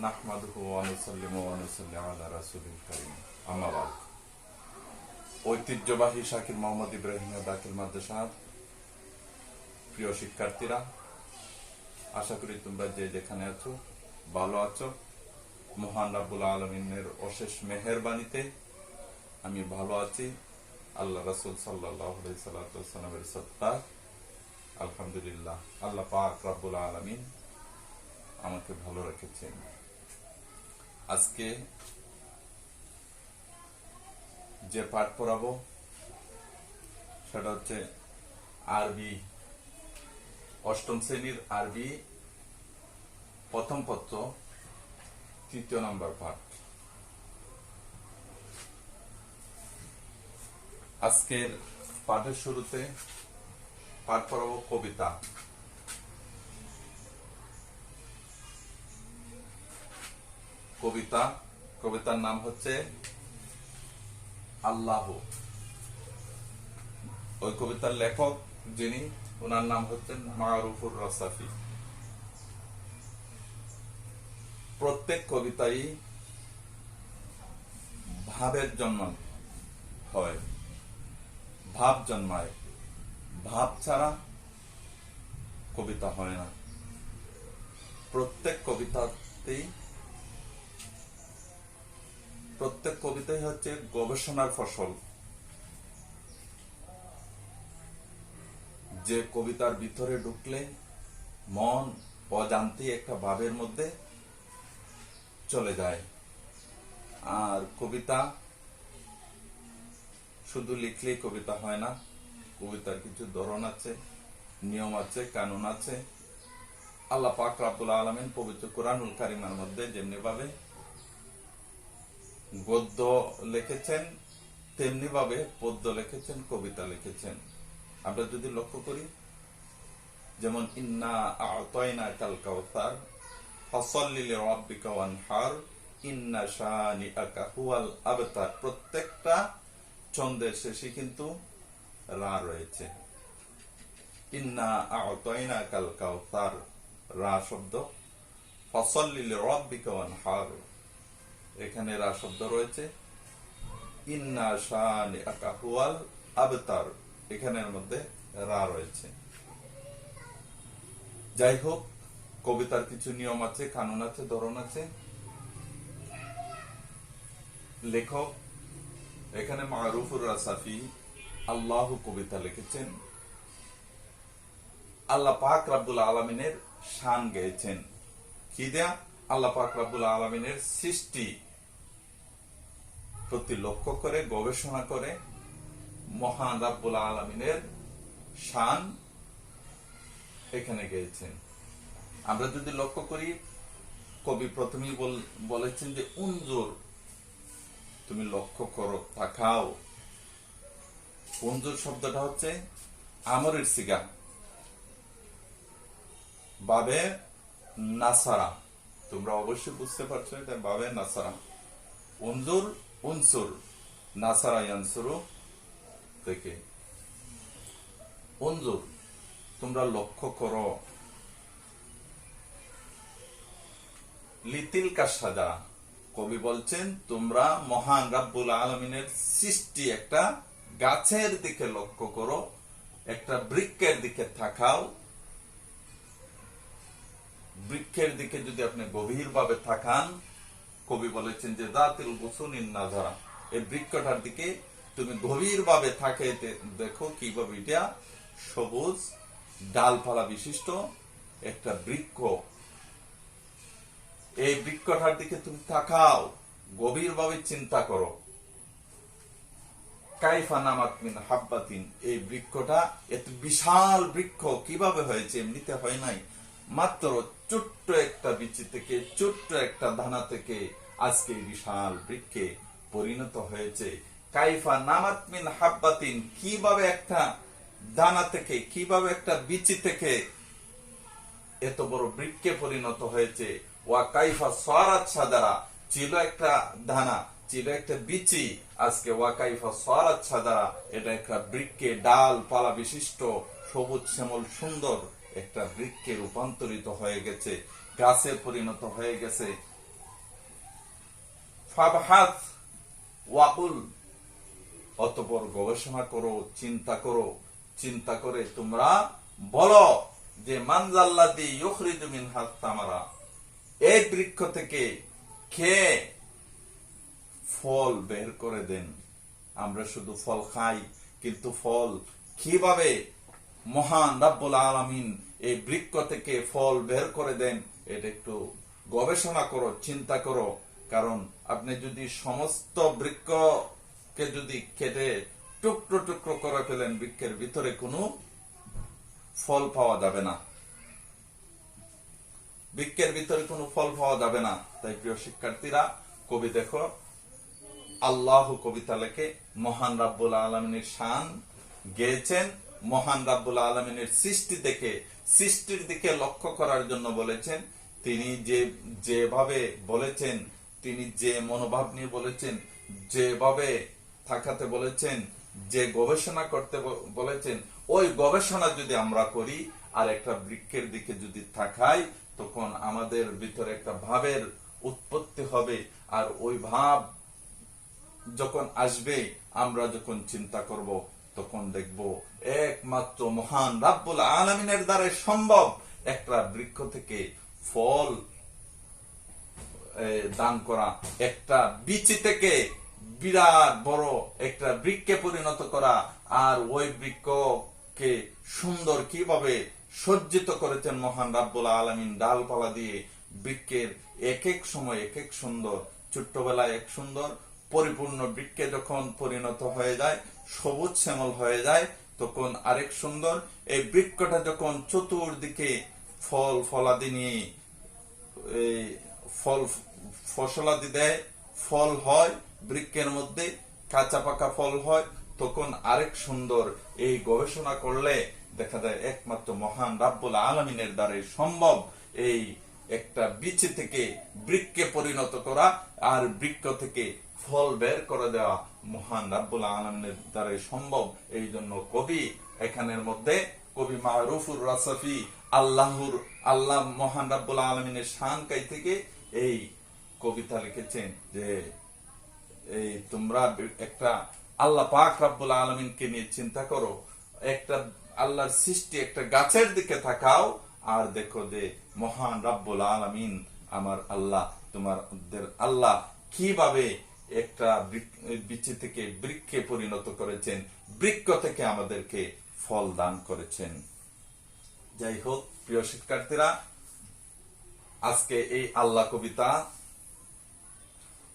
নাহমাদুহু ওয়া নুসাল্লিমু ওয়া নুসাল্লিমু আলা রাসূলিল কারীম। আম্মা বাদ। ঐতিহ্যবাহী শাকির মোহাম্মদ ইব্রাহিমের দাখিল মাদ্রাসার প্রিয় শিক্ষার্থীরা, আশা করি তোমরা যে যেখানে আছো ভালো আছো। মহান রাব্বুল আলামিনের অশেষ মেহেরবানিতে আমি ভালো আছি। আল্লাহ রাসূল সাল্লাল্লাহু আলাইহি সাল্লামের সত্তা আলহামদুলিল্লাহ, আল্লাহ পাক রাব্বুল আলামিন আমাকে ভালো রেখেছেন। আজকে যে পাঠ পড়াবো সেটা হচ্ছে আরবি, অষ্টম শ্রেণীর আরবি প্রথম পত্র ৩য় নম্বর পাঠ। আজকের পাঠের শুরুতে পাঠ পড়াবো কবিতা। কবিতার নাম হচ্ছে আল্লাহ। ওই কবিতার লেখক যিনি, ওনার নাম হচ্ছেন মারুফুর রাসাফি। প্রত্যেক কবিতাই ভাবের জন্ম হয়, ভাব জন্মায়। ভাব ছাড়া কবিতা হয় না। প্রত্যেক কবিতাই হচ্ছে গবেষণার ফসল। যে কবিতার ভিতরে ঢুকলে মন অজান্তে একটা ভাবের মধ্যে চলে যায়। আর কবিতা শুধু লিখলেই কবিতা হয় না, কবিতার কিছু ধরন আছে, নিয়ম আছে, কানুন আছে। আল্লাহ পাক রব্বুল আলামিন পবিত্র কোরআনুল কারীমের মধ্যে যেমনি ভাবে গদ্য লিখেছেন, তেমনি ভাবে পদ্য লিখেছেন, কবিতা লিখেছেন। আমরা যদি লক্ষ্য করি, যেমন ইন্না আ'তাইনাকাল কাউসার ফাসাল্লি লিরাব্বিকা ওয়ানহার ইন্না শানিআকা হুয়াল আবতার। প্রত্যেকটা ছন্দের শেষে কিন্তু রা রয়েছে। ইন্না আ'তাইনাকাল কাউসার, রা শব্দ। ফাসাল্লি লিরাব্বিকা ওয়ানহার, এখানে রা শব্দ রয়েছে। ইন্না শানিআকা হুয়াল আবতার, এখানের মধ্যে রা রয়েছে। যাই হোক, কবিতার কিছু নিয়ম আছে, কানুন আছে, ধরন আছে। লেখক এখানে মারুফুর রাসাফি আল্লাহ কবিতা লিখেছেন। আল্লাহ পাক রব্বুল আলামিনের শান গেয়েছেন। কি দেয়া? আল্লাহ পাক রব্বুল আলামিনের সৃষ্টি প্রতি লক্ষ্য করে, গবেষণা করে মহান রব্বুল আলামিনের শান এখানে গেয়েছেন। আমরা যদি লক্ষ্য করি, কবি প্রথমেই বলেছেন যে উনজুর, তুমি লক্ষ্য করো, তাকাও। উনজুর শব্দটা হচ্ছে আমরের সিগা, বাবে নাসারা। তোমরা অবশ্যই বুঝতে পারছো এটা বাবে নাসারা। উনজুর, উনসুর, নাসারা ইয়ানসুরু থেকে। উনজুর, তোমরা লক্ষ্য করো। লিতিলকা সাজারা, কবি বলছেন তোমরা মহান রাব্বুল আলামিনের সৃষ্টি একটা গাছের দিকে লক্ষ্য করো, একটা বৃক্ষের দিকে তাকাও। বৃক্ষের দিকে যদি আপনি গভীরভাবে তাকান, কবি বলেছেন যে যাতিল গুসুনিন নাজারা, এই বৃক্ষটার দিকে তুমি গভীরভাবে তাকিয়ে দেখো কিভাবে এটা সবুজ ডালপালা বিশিষ্ট একটা বৃক্ষ। এই বৃক্ষটার দিকে তুমি তাকাও, গভীরভাবে চিন্তা করো। কাইফা নামাত মিন হাব্বাতিন, এই বৃক্ষটা এত বিশাল বৃক্ষ কিভাবে হয়েছে? এমনিতে হয় নাই। মাত্র ছোট্ট একটা বিচি থেকে, ছোট্ট একটা দানা থেকে আজকে বিশাল বৃক্ষে পরিণত হয়েছে। কাইফা নামাত মিন হাব্বাতিন, কিভাবে একটা দানা থেকে, কিভাবে একটা বিচি থেকে এত বড় বৃক্ষে পরিণত হয়েছে। ওয়া কাইফা সারাত সাদারা, ছিল একটা দানা, ছিল একটা বিচি, আজকে ওয়া কাইফা সারাত সাদারা, এটা একটা বৃক্ষে ডাল পালা বিশিষ্ট সবুজ শ্যামল সুন্দর একটা বৃক্ষে রূপান্তরিত হয়ে গেছে, গাছে পরিণত হয়ে গেছে। ফাবহাস ওয়াকুল, অতঃপর গবেষণা করো, চিন্তা করে তোমরা বলো যে মানজাল্লাযী ইউখরিজু মিনহা সামারা, এই বৃক্ষ থেকে খেয়ে ফল বের করে দেন। আমরা শুধু ফল খাই, কিন্তু ফল কিভাবে মহান রব্বুল আলামিন এই বৃক্ষ থেকে ফল বের করে দেন, এটা একটু গবেষণা করো, চিন্তা করো। কারণ আপনি যদি সমস্ত বৃক্ষকে যদি কেটে টুকরো টুকরো করে ফেলেন, বৃক্ষের ভিতরে কোনো ফল পাওয়া যাবে না, বৃক্ষের ভিতরে কোনো ফল পাওয়া যাবে না। তাই প্রিয় শিক্ষার্থীরা, কবি দেখো আল্লাহ কবিতা লেখে মহান রব্বুল আলামিনের শান গেয়েছেন, মহান রব্বুল আলামিনের সৃষ্টির দিকে লক্ষ্য করার জন্য বলেছেন। তিনি যেভাবে বলেছেন, তিনি যে মনোভাব নিয়ে বলেছেন, যেভাবে থাকাতে বলেছেন, যে গবেষণা করতে বলেছেন, ওই গবেষণা যদি আমরা করি আর একটা বৃক্ষের দিকে যদি তাকাই, তখন আমাদের ভিতরে একটা ভাবের উৎপত্তি হবে। আর ওই ভাব যখন আসবে, আমরা যখন চিন্তা করব, তখন দেখব একমাত্র মহান রব্বুল আলামিনের দ্বারা সম্ভব একটা বৃক্ষ থেকে ফল দান করা, একটা বীজ থেকে বিরাট বড় একটা বৃক্ষে পরিণত করা। আর ওই বৃক্ষকে সুন্দর কিভাবে সজ্জিত করেছেন মহান রব্বুল আলামিন ডালপালা দিয়ে। বৃক্ষের এক এক সময় এক এক সুন্দর, ছোট্টবেলায় এক সুন্দর, পরিপূর্ণ বৃক্ষে যখন পরিণত হয়ে যায়, সবুজ শ্যামল হয়ে যায়, তখন আরেক সুন্দর। এই বৃক্ষটা যখন চতুর্দিকে ফল ফলাদি নিয়ে ফসলাদি দেয়, ফল হয় বৃক্ষের মধ্যে, কাঁচা পাকা ফল হয়, তখন আরেক সুন্দর। এই গবেষণা করলে দেখা যায় একমাত্র মহান রব্বুল আলামিনের দ্বারাই সম্ভব এই একটা বীজ থেকে বৃক্ষে পরিণত করা আর বৃক্ষ থেকে ফল বের করে দেওয়া মহান রব্বুল আলামিনের দ্বারাই সম্ভব। এই জন্য কবি এখানের মধ্যে, কবি মারুফুর রাসাফি আল্লাহ মহান রব্বুল আলামিনের শান গাই থেকে এই কবিতা লিখেছেন যে এই তোমরা একটা আল্লাহ পাক রব্বুল আলামিনকে নিয়ে চিন্তা করো, একটা আল্লাহর সৃষ্টি একটা গাছের দিকে তাকাও আর দেখো যে মহান রব্বুল আলামিন আমার আল্লাহ, তোমাদের আল্লাহ কিভাবে একটা বীজ থেকে বৃক্ষে পরিণত করেছেন, বৃক্ষ থেকে আমাদেরকে ফল দান করেছেন। যাই হোক প্রিয় শিক্ষার্থীরা, আজকে এই আল্লাহ কবিতা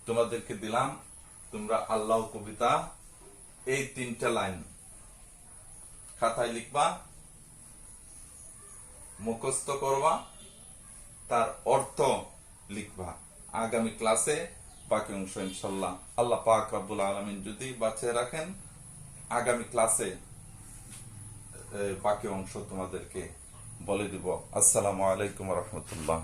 তোমাদেরকে দিলাম। তোমরা আল্লাহ কবিতা এই 3টা লাইন খাতায় লিখবা, মুখস্থ করবা, তার অর্থ লিখবা। আগামী ক্লাসে বাকি অংশ ইনশাআল্লাহ আল্লাহ পাক রব্বুল আলামিন যদি বাঁচিয়ে রাখেন, আগামী ক্লাসে বাকি অংশ তোমাদেরকে বলে দিব। আসসালামু আলাইকুম ওয়া রাহমাতুল্লাহ।